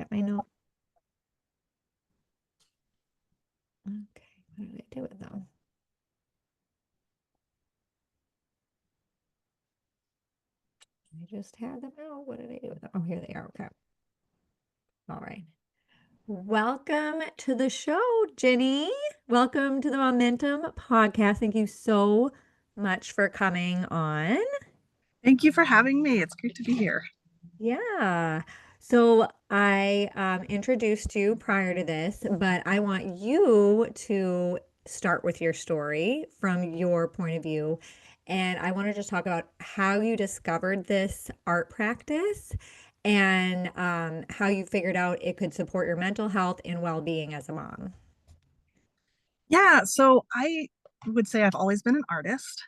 get my note. Okay, what did I do with them? I just had them out. What did I do with them? Oh, here they are. Okay. All right. Welcome to the show, Ginny. Welcome to the Mom-entum Podcast. Thank you so much for coming on. Thank you for having me. It's great to be here. Yeah. So I introduced you prior to this, but I want you to start with your story from your point of view. And I want to just talk about how you discovered this art practice and how you figured out it could support your mental health and well-being as a mom. Yeah, so I would say I've always been an artist.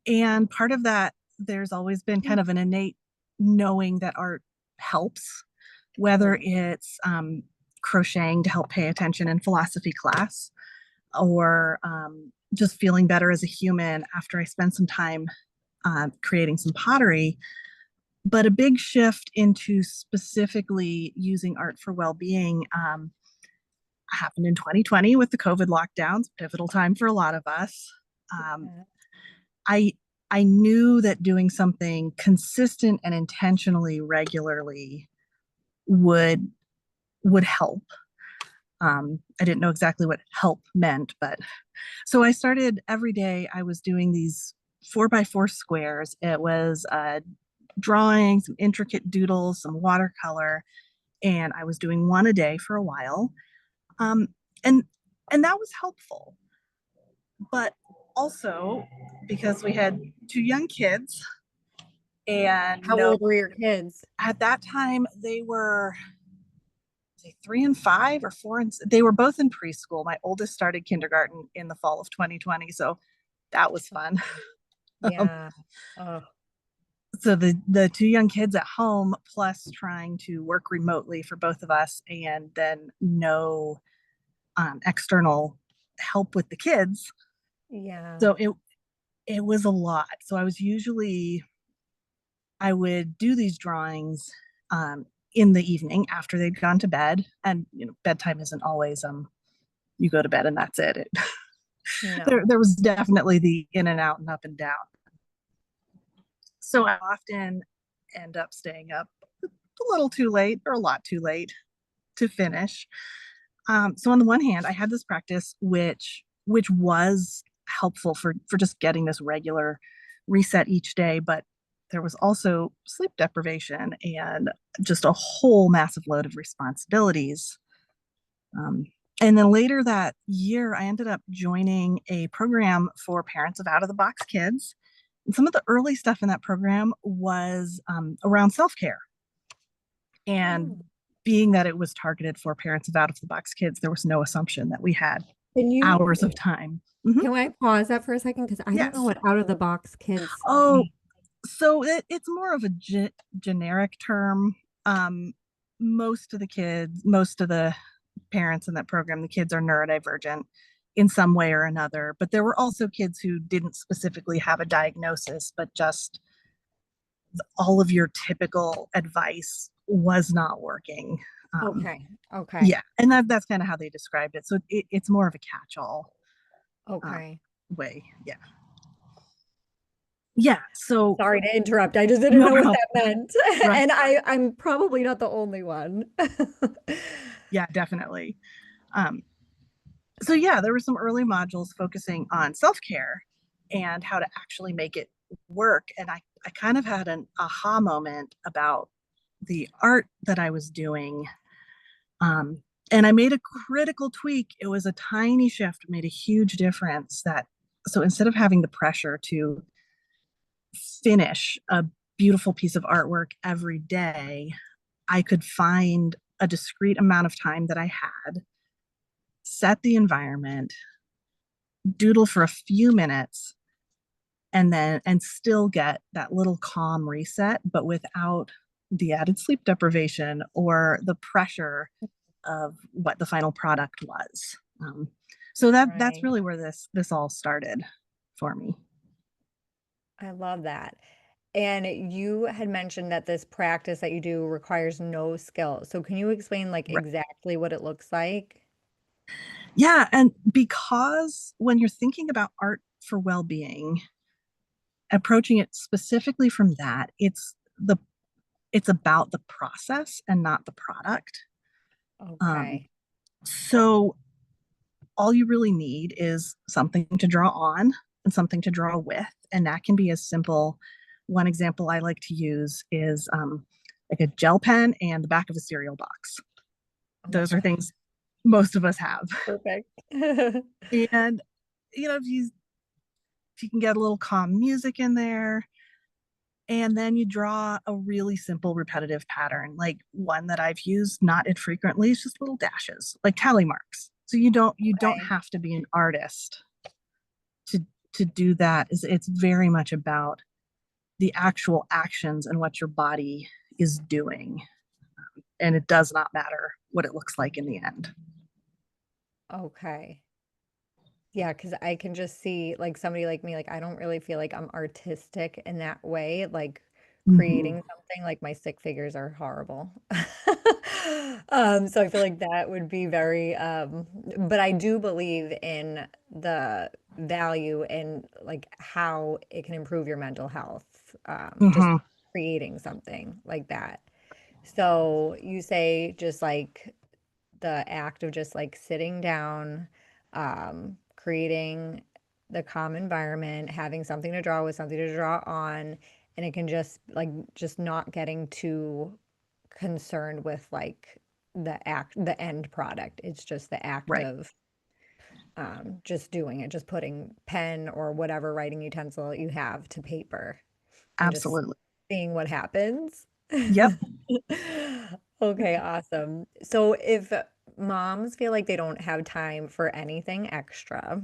And part of that, there's always been kind of an innate knowing that art helps, whether it's crocheting to help pay attention in philosophy class or just feeling better as a human after I spent some time creating some pottery. But a big shift into specifically using art for well-being happened in 2020 with the COVID lockdowns, pivotal time for a lot of us. I I knew that doing something consistent and intentionally regularly would help. I didn't know exactly what help meant, but so I started every day. I was doing these 4x4 squares. It was drawing, some intricate doodles, some watercolor, and I was doing one a day for a while. Um, and and that was helpful. But also because we had two young kids and How old were your kids? at that time they were say 3 and 5 or 4 and they were both in preschool. My oldest started kindergarten in the fall of 2020, so that was fun. Yeah. Oh, So the two young kids at home plus trying to work remotely for both of us and then no external help with the kids. yeah. So it was a lot. So I would do these drawings in the evening after they'd gone to bed, and bedtime isn't always you go to bed and that's it. No. There was definitely the in and out and up and down. So I often end up staying up a little too late or a lot too late to finish. So on the one hand, I had this practice which was helpful for just getting this regular reset each day, but there was also sleep deprivation and just a whole massive load of responsibilities. And then later that year, I ended up joining a program for parents of out of the box kids. And some of the early stuff in that program was around self care. And being that it was targeted for parents of out of the box kids, there was no assumption that we had hours of time. Can I pause that for a second? Because I don't know Yes. what out of the box kids Oh, mean. so it's more of a generic term. Most of the parents in that program, the kids are neurodivergent in some way or another. But there were also kids who didn't specifically have a diagnosis, but just all of your typical advice was not working. Okay. Okay. Yeah, and that's kind of how they described it. So it's more of a catch-all Okay. way. Yeah. Yeah. So Sorry to interrupt. I just didn't no know what problem. that meant. Right. And I'm probably not the only one. Yeah, definitely. So yeah, there were some early modules focusing on self-care and how to actually make it work. And I kind of had an aha moment about the art that I was doing. And I made a critical tweak. It was a tiny shift, made a huge difference. So instead of having the pressure to finish a beautiful piece of artwork every day, I could find a discrete amount of time that I had, set the environment, doodle for a few minutes, and still get that little calm reset, but without the added sleep deprivation or the pressure of what the final product was. So that's really where this all started for me. I love that. And you had mentioned that this practice that you do requires no skill. So can you explain like Right. exactly what it looks like? Yeah, and because when you're thinking about art for well-being, approaching it specifically from that, it's about the process and not the product. Um, Okay. so all you really need is something to draw on and something to draw with, and that can be as simple. One example I like to use is like a gel pen and the back of a cereal box. Oh my Those are God. things most of us have. Perfect. And if you can get a little calm music in there, and then you draw a really simple repetitive pattern, like one that I've used not infrequently is just little dashes, like tally marks. So you don't Okay. have to be an artist to to do that. It's very much about the actual actions and what your body is doing, and it does not matter what it looks like in the end. Okay. Yeah, because I can just see like somebody like me, like I don't really feel like I'm artistic in that way. Like Mm-hmm. creating something, like my stick figures are horrible. So I feel like that would be very, but I do believe in the value in like how it can improve your mental health, just Mm-hmm. creating something like that. So you say just like the act of just like sitting down, creating the calm environment, having something to draw with, something to draw on, and it can just like just not getting too concerned with like the end product. It's just the act Right. of just doing it, just putting pen or whatever writing utensil you have to paper and just Absolutely. seeing what happens. Yep. Okay, awesome. So if moms feel like they don't have time for anything extra,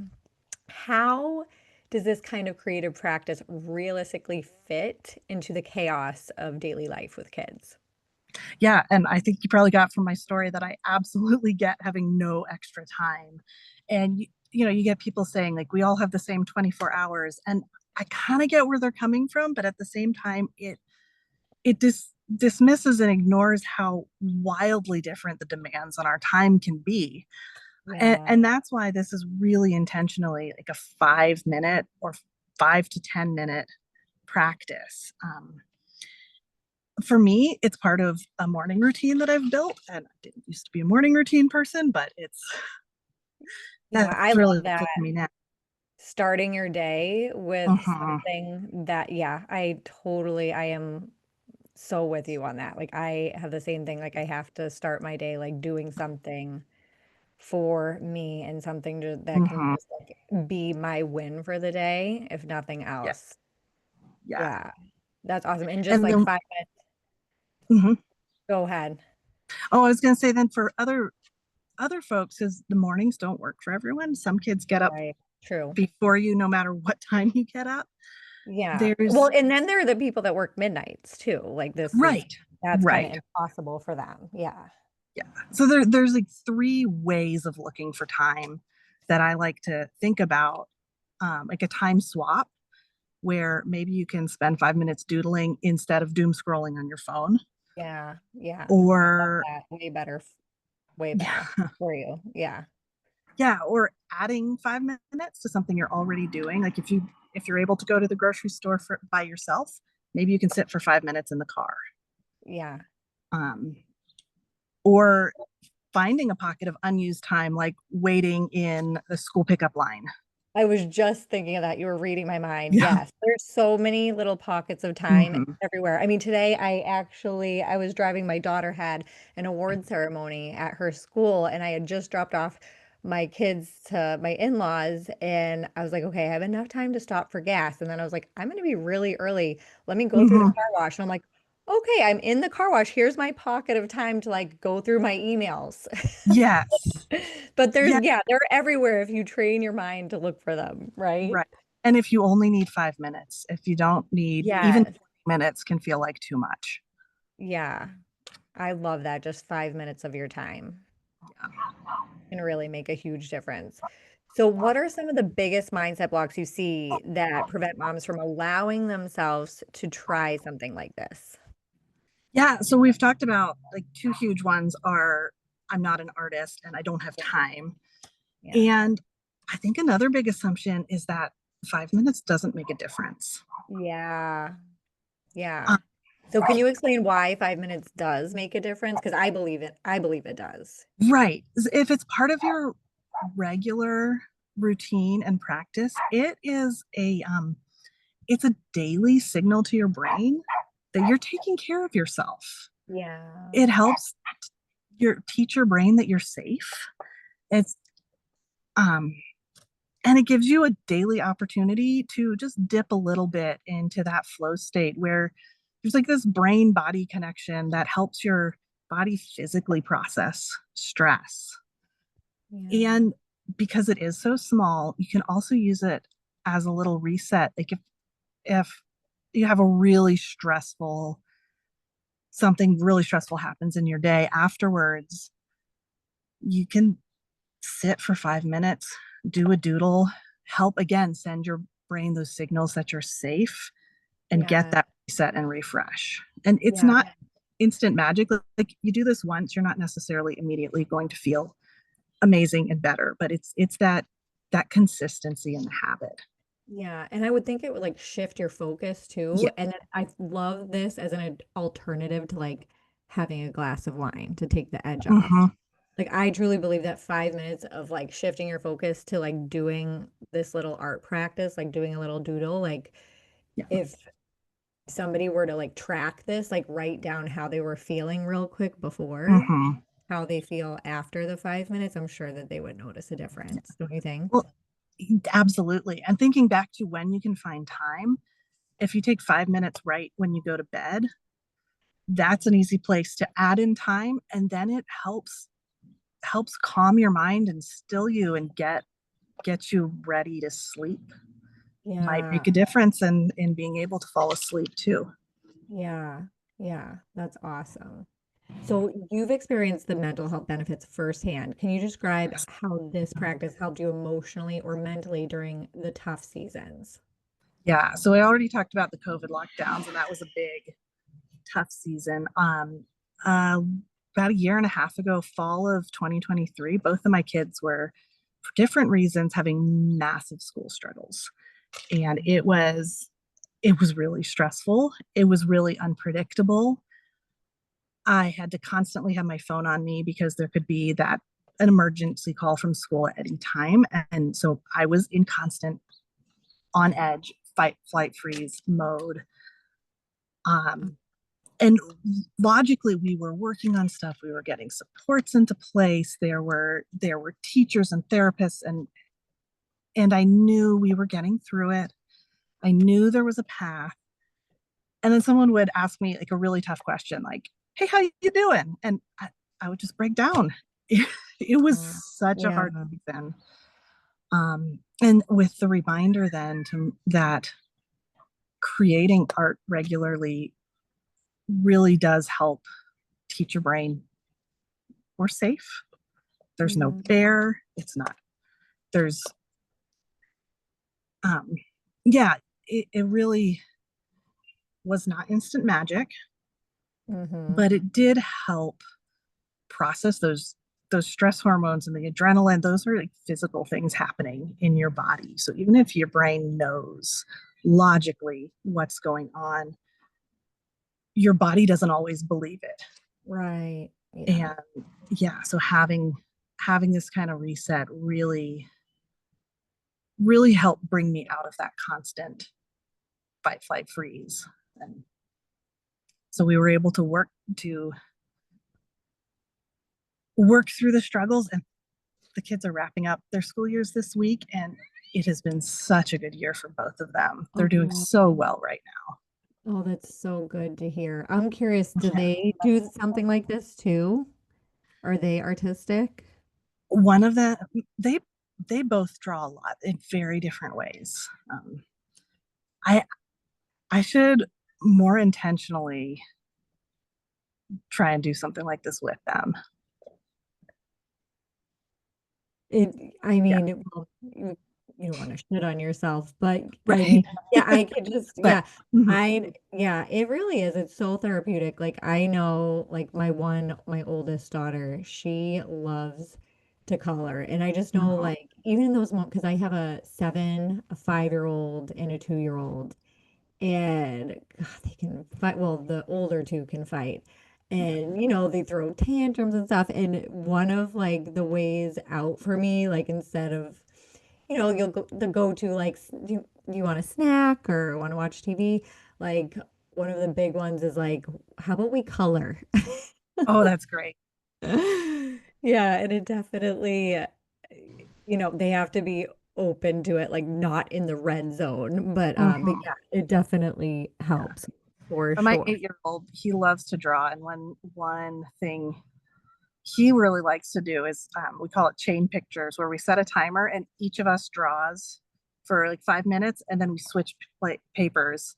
how does this kind of creative practice realistically fit into the chaos of daily life with kids? Yeah, and I think you probably got from my story that I absolutely get having no extra time. And you get people saying like we all have the same 24 hours, and I kind of get where they're coming from, but at the same time it dismisses and ignores how wildly different the demands on our time can be. and, Yeah. and that's why this is really intentionally like a 5 minute or 5 to 10 minute practice. For me, it's part of a morning routine that I've built, and I didn't used to be a morning routine person, but Yeah, I that's really love what's that. helping me now. Starting your day with Uh-huh. something that, yeah, I am so with you on that. Like I have the same thing. Like I have to start my day like doing something for me and something that can Uh-huh. just like be my win for the day, if nothing Yeah, else. yeah. Yeah, that's awesome. And just And like then, 5 minutes, mhm. go ahead. Oh, I was gonna say then for other folks, because the mornings don't work for everyone. Some kids get up Right. True. before you, no matter what time you get up. Yeah. Well, There's and then there are the people that work midnights too. Like right, that's kind of right. impossible for them. Yeah. Yeah. So there's like three ways of looking for time that I like to think about, like a time swap where maybe you can spend 5 minutes doodling instead of doom scrolling on your phone. Yeah. Yeah. I love Or that. Way better. Way better yeah, for you. Yeah. yeah, or adding 5 minutes to something you're already doing. Like if you're able to go to the grocery store by yourself, maybe you can sit for 5 minutes in the car. Yeah. Um, or finding a pocket of unused time, like waiting in the school pickup line. I was just thinking of that. You were reading my mind. Yeah. Yes, there's so many little pockets of time Mm-hmm. everywhere. I mean, today I was driving, my daughter had an award ceremony at her school and I had just dropped off my kids to my in-laws and I was like, okay, I have enough time to stop for gas. And then I was like, I'm going to be really early. Let me go through the Mm-hmm. car wash. And I'm like, okay, I'm in the car wash. Here's my pocket of time to like go through my emails. Yes. But Yeah. yeah, they're everywhere if you train your mind to look for them, right? Right. And if you only need 5 minutes, if you don't need even Yes. 20 minutes can feel like too much. Yeah. I love that. Just 5 minutes of your time can really make a huge difference. So, what are some of the biggest mindset blocks you see that prevent moms from allowing themselves to try something like this? Yeah, so we've talked about like two huge ones are I'm not an artist and I don't have Yeah. time. Yeah. And I think another big assumption is that 5 minutes doesn't make a difference. Yeah. Uh, Yeah. So, can you explain why 5 minutes does make a difference? Because I believe it. I believe it does. right. If it's part of your regular routine and practice, it's a daily signal to your brain that you're taking care of yourself. Yeah. It helps teach your brain that you're safe. It's um and it gives you a daily opportunity to just dip a little bit into that flow state where there's like this brain body connection that helps your body physically process stress. Yeah. And because it is so small, you can also use it as a little reset. Like if you have a really stressful something really stressful happens in your day afterwards, you can sit for 5 minutes, do a doodle, help again send your brain those signals that you're safe and get Yeah. that reset and refresh. And it's Yeah. not instant magic. Like you do this once, you're not necessarily immediately going to feel amazing and better, but it's that consistency and the habit. Yeah, and I would think it would like shift your focus too. Yeah. And then I love this as an alternative to like having a glass of wine to take the edge off. Mm-hmm. Like I truly believe that 5 minutes of like shifting your focus to like doing this little art practice, like doing a little doodle, like Yeah. if somebody were to like track this, like write down how they were feeling real quick before, Mm-hmm. how they feel after the 5 minutes, I'm sure that they would notice a Yeah. difference, don't you think? Well, absolutely. And thinking back to when you can find time, if you take 5 minutes right when you go to bed, that's an easy place to add in time. And then it helps calm your mind and still you and get you ready to sleep. Might Yeah. make a difference in being able to fall asleep too. Yeah, yeah, that's awesome. So you've experienced the mental health benefits firsthand. Can you describe how this practice helped you emotionally or mentally during the tough seasons? Yeah. So I already talked about the COVID lockdowns, and that was a big, tough season. Uh, about a year and a half ago, fall of 2023, both of my kids were, for different reasons, having massive school struggles. And it was really stressful. It was really unpredictable. I had to constantly have my phone on me because there could be that an emergency call from school at any time. And so I was in constant on edge, fight, flight, freeze mode. Um, and logically, we were working on stuff. We were getting supports into place. There were teachers and therapists, and I knew we were getting through it. I knew there was a path. And then someone would ask me like a really tough question, like, "Hey, how you doing?" And I would just break down. It was Oh, such a yeah. hard season. And with the reminder then that creating art regularly really does help teach your brain we're safe. There's no Yeah. bear. It's not. There's um yeah, it really was not instant magic, Mm-hmm. but it did help process those stress hormones and the adrenaline. Those are like physical things happening in your body. So even if your brain knows logically what's going on, your body doesn't always believe it. Right. Yeah. And yeah, so having this kind of reset really helped bring me out of that constant fight, flight, freeze. And so we were able to work through the struggles, and the kids are wrapping up their school years this week, and it has been such a good year for both of them. They're doing Oh, so well right oh, that's so good to hear. I'm curious, now. do Yeah. they do something like this too? Are they artistic? One of them, they both draw a lot in very different ways. I I should more intentionally try and do something like this with them. I Yeah. mean, well, you don't want to shit on yourself, but I Right. mean, yeah, I could just, But yeah, mhm. yeah, it really is. It's so therapeutic. Like, I know, like, my oldest daughter, she loves to color. And I just know, Mhm. like, even in those moments, because I have a 7, a 5-year-old, and a 2-year-old. And God, they can fight. Well, the older two can fight. And, they throw tantrums and stuff. And one of like the ways out for me, like instead of, you'll go the go-to like, do you want a snack or want to watch TV? Like one of the big ones is like, how about we color? Oh, that's great. Yeah, and it definitely, they have to be open to it, like not in the red zone, but Mhm. yeah, it definitely Yeah. helps for But my sure. 8-year-old, he loves to draw, and one thing he really likes to do is we call it chain pictures, where we set a timer and each of us draws for like 5 minutes, and then we switch papers,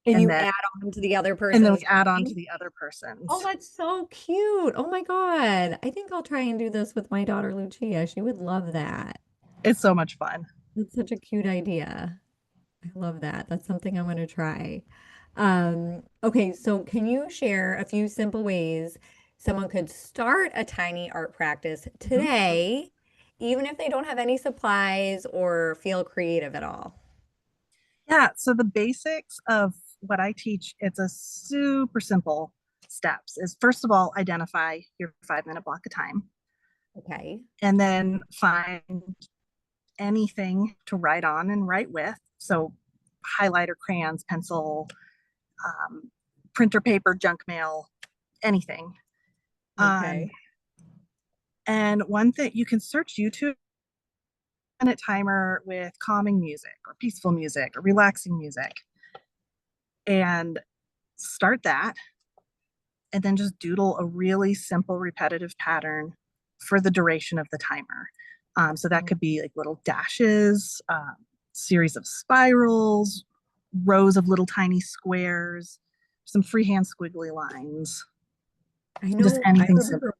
And and you then add on to the other and then we person's add on to drawing? the other Oh, person's. that's so cute. Oh my God. I think I'll try and do this with my daughter Lucia. She would love that. It's so much fun. That's such a cute idea. I love that. That's something I'm going to try. Okay, so can you share a few simple ways someone could start a tiny art practice Mhm. today, even if they don't have any supplies or feel creative at all? Yeah, so the basics of what I teach, it's a super simple steps is first of all, identify your 5 minute block of time, Okay. and then find anything to write on and write with. So highlighter, crayons, pencil, um, printer paper, junk mail, anything. Um, Okay. and one thing, you can search YouTube minute timer with calming music or peaceful music or relaxing music, and start that, and then just doodle a really simple repetitive pattern for the duration of the timer. So that could be like little dashes, series of spirals, rows of little tiny squares, some freehand squiggly lines, I just know, I anything simple. remember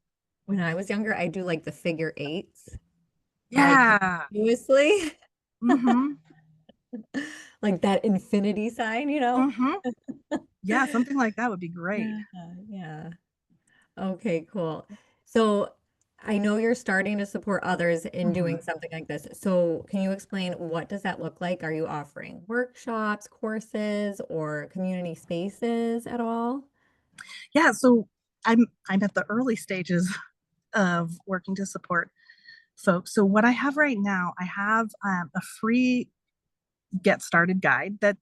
when I was younger, I do like the figure eights, like Yeah. continuously, Mm-hmm. like that infinity sign, you know? Mm-hmm. Yeah, something like that would be great. Yeah, yeah. Okay, cool. So I know you're starting to support others in Mm-hmm. doing something like this. So can you explain what does that look like? Are you offering workshops, courses, or community spaces at all? Yeah, so I'm at the early stages of working to support folks. So what I have right now, I have a free get started guide that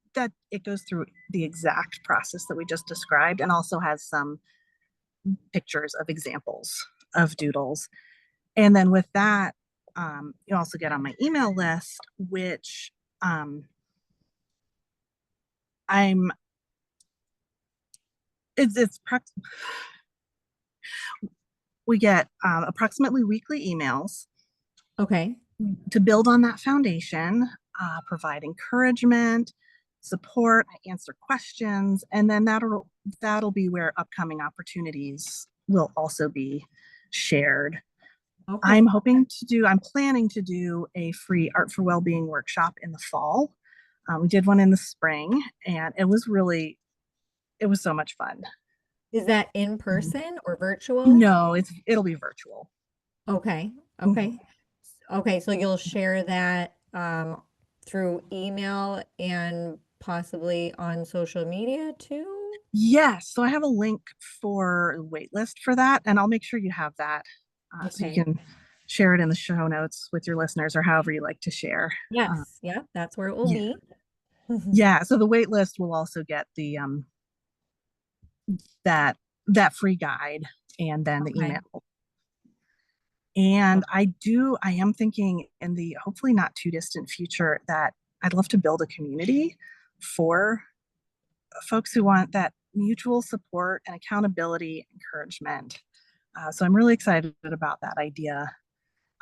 it goes through the exact process that we just described, and also has some pictures of examples of doodles. And then with that, you also get on my email list, which um, I'm it's we get approximately weekly emails Okay. to build on that foundation, provide encouragement, support, I answer questions, and then that'll be where upcoming opportunities will also be shared. Okay. I'm planning to do a free Art for Wellbeing workshop in the fall. We did one in the spring, and it was so much fun. Is that in person or virtual? No, it'll be virtual. Okay. Mhm. Okay. Okay, so you'll share that through email and possibly on social media too? Yes, so I have a link for the waitlist for that, and I'll make sure you have that, so you Okay. can share it in the show notes with your listeners or however you like to share. Uh, Yes. Yeah, that's where it will yeah, be. yeah. So the waitlist will also get the that that free guide and then the Okay. email. And I am thinking in the hopefully not too distant future that I'd love to build a community for folks who want that mutual support and accountability, encouragement. So I'm really excited about that idea.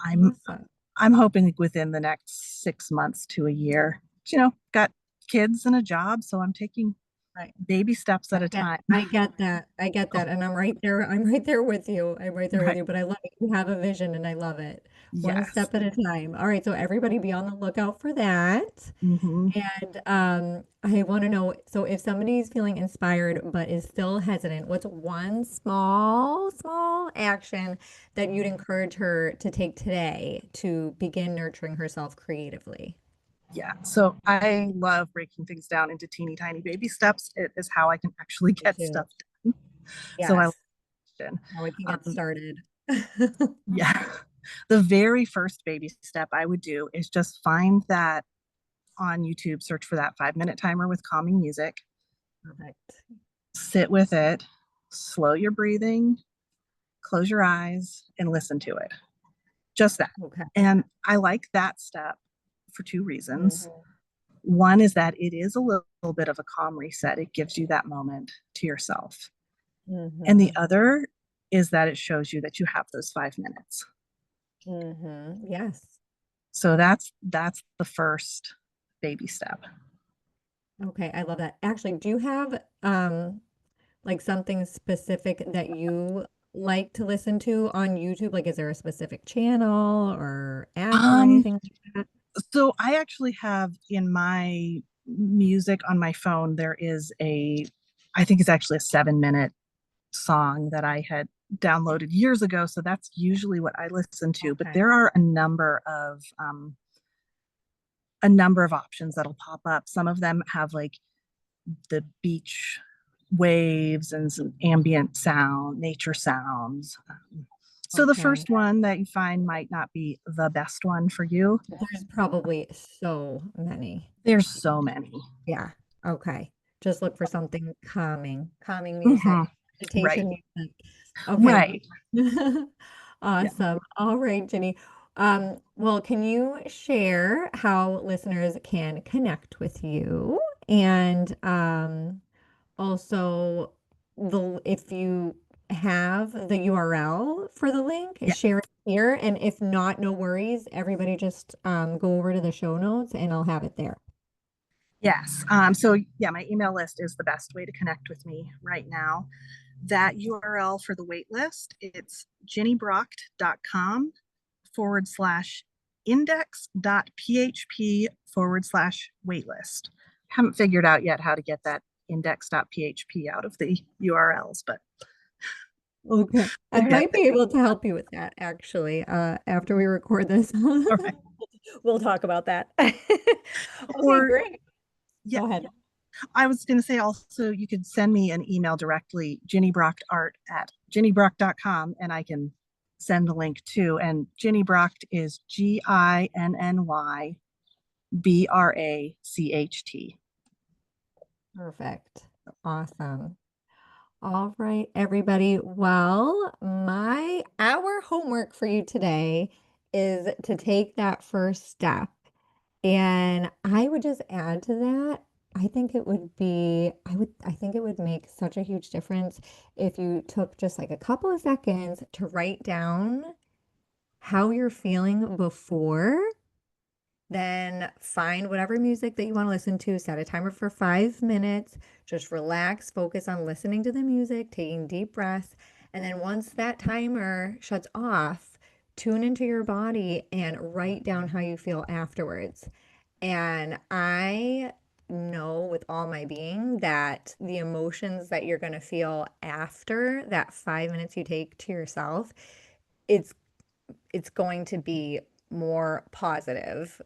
I'm Awesome. I'm hoping like within the next 6 months to a year. You know, got kids and a job, so I'm taking Right. baby steps at a time. I get that. I get Oh, that. And I'm right there. I'm right there with you. I'm right there with right. you. But I love it. You have a vision and I love it. One Yes. step at a time. All right. So everybody be on the lookout for that. Hmm. And I want to know, so if somebody's feeling inspired but is still hesitant, what's one small action that you'd encourage her to take today to begin nurturing herself creatively? Yeah. So I love breaking things down into teeny tiny baby steps. It is how I can actually Me get too. stuff done. So I love Yes. it. Now we can get Um, started. yeah. The very first baby step I would do is just find that on YouTube, search for that 5 minute timer with calming music, Perfect. sit with it, slow your breathing, close your eyes, and listen to it. Just that. Okay. And I like that step for two reasons. Hmm. One is that it is a little bit of a calm reset, it gives you that moment to yourself. And the Hmm. other is that it shows you that you have those 5 minutes. Yes. So that's the first baby step. Okay, I love that. Actually, do you have like something specific that you like to listen to on YouTube? Like, is there a specific channel or app or Um, anything like that? so I actually have in my music on my phone, there is I think it's actually a 7 minute song that I had downloaded years ago. So that's usually what I listen to. But Okay. there are a number of options that'll pop up. Some of them have like the beach waves and some ambient sound, nature sounds. So the Okay. first one that you find might not be the best one for you. There's probably so many. There's so many. Yeah. Okay. Just look for something calming music, Hmm. Right. meditation music. Okay. Right. Yeah. Awesome. All right, Jenny. Well, can you share how listeners can connect with you? And also if you have the URL for the link, Yeah. share it here. And if not, no worries. Everybody just go over to the show notes and I'll have it there. Yes. So yeah, my email list is the best way to connect with me right now. That URL for the wait list, it's ginnybracht.com/index.php/waitlist. Haven't figured out yet how to get that index.php out of the URLs, but Okay. I we'll get might there. be able to help you with that actually, after we record this. All right. We'll talk about that. Okay, Or great. yeah, Go ahead. I was going to say also you could send me an email directly, ginnybrachtart@ginnybracht.com, and I can send the link too. And Ginny Bracht is GINNYBRACHT. Perfect. Awesome. All right, everybody. Well, our homework for you today is to take that first step. And I would just add to that, I think it would make such a huge difference if you took just like a couple of seconds to write down how you're feeling before, then find whatever music that you want to listen to, set a timer for 5 minutes, just relax, focus on listening to the music, taking deep breaths. And then once that timer shuts off, tune into your body and write down how you feel afterwards. And I know with all my being that the emotions that you're going to feel after that 5 minutes you take to yourself, it's it's going to be more positive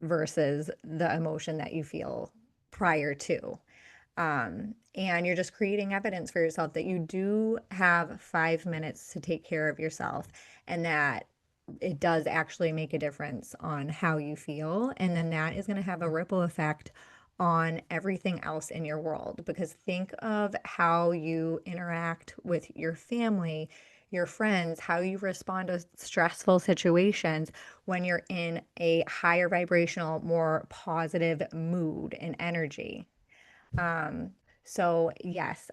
versus the emotion that you feel prior to. And you're just creating evidence for yourself that you do have 5 minutes to take care of yourself and that it does actually make a difference on how you feel. And then that is going to have a ripple effect on everything else in your world. Because think of how you interact with your family, your friends, how you respond to stressful situations when you're in a higher vibrational, more positive mood and energy. Um, so yes,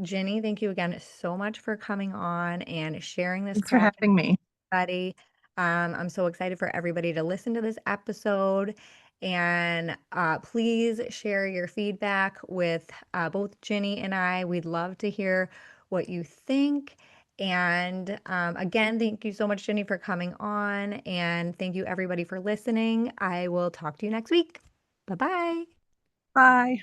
Ginny, thank you again so much for coming on and sharing this Thanks for crafting having me. buddy. I'm so excited for everybody to listen to this episode. And please share your feedback with both Ginny and I. We'd love to hear what you think. And again, thank you so much, Ginny, for coming on. And thank you, everybody, for listening. I will talk to you next week. Bye bye. Bye.